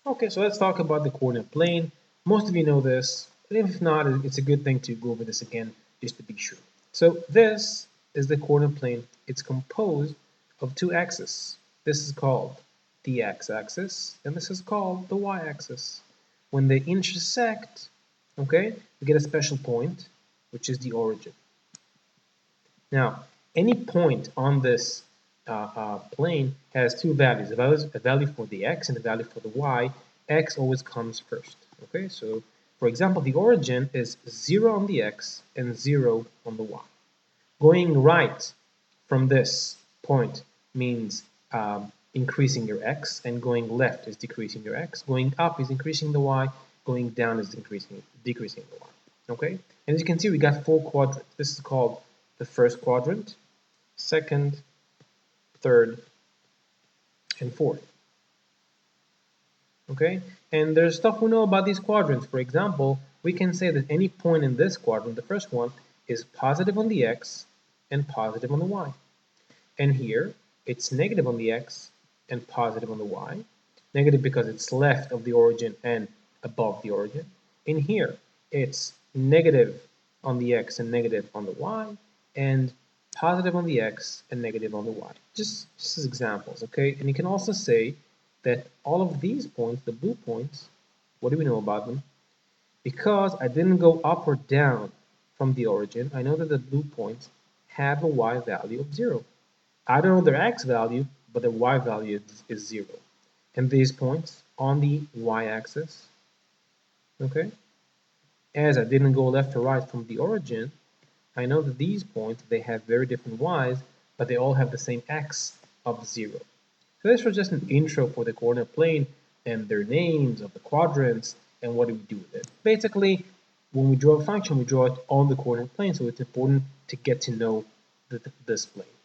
Okay, so let's talk about the coordinate plane. Most of you know this, but if not, it's a good thing to go over this again just to be sure. So this is the coordinate plane. It's composed of two axes. This is called the x-axis, and this is called the y-axis. When they intersect, okay, we get a special point, which is the origin. Now, any point on this plane has two values, a value for the x and a value for the y. X always comes first. Okay, so for example, the origin is 0 on the x and 0 on the y. Going right from this point means increasing your x, and going left is decreasing your x. Going up is increasing the y. Going down is decreasing the y. Okay, and as you can see, we got 4 quadrants. This is called the first quadrant, second, third, and fourth. Okay, and there's stuff we know about these quadrants. For example, we can say that any point in this quadrant, the first one, is positive on the x and positive on the y. And here, it's negative on the x and positive on the y. Negative because it's left of the origin and above the origin. In here, it's negative on the x and negative on the y, and positive on the x and negative on the y. Just as examples, okay? And you can also say that all of these points, the blue points, what do we know about them? Because I didn't go up or down from the origin, I know that the blue points have a y value of 0. I don't know their x value, but their y value is 0. And these points on the y-axis, okay? As I didn't go left or right from the origin, I know that these points, they have very different y's, but they all have the same x of 0. So this was just an intro for the coordinate plane and their names of the quadrants and what do we do with it. Basically, when we draw a function, we draw it on the coordinate plane, so it's important to get to know this plane.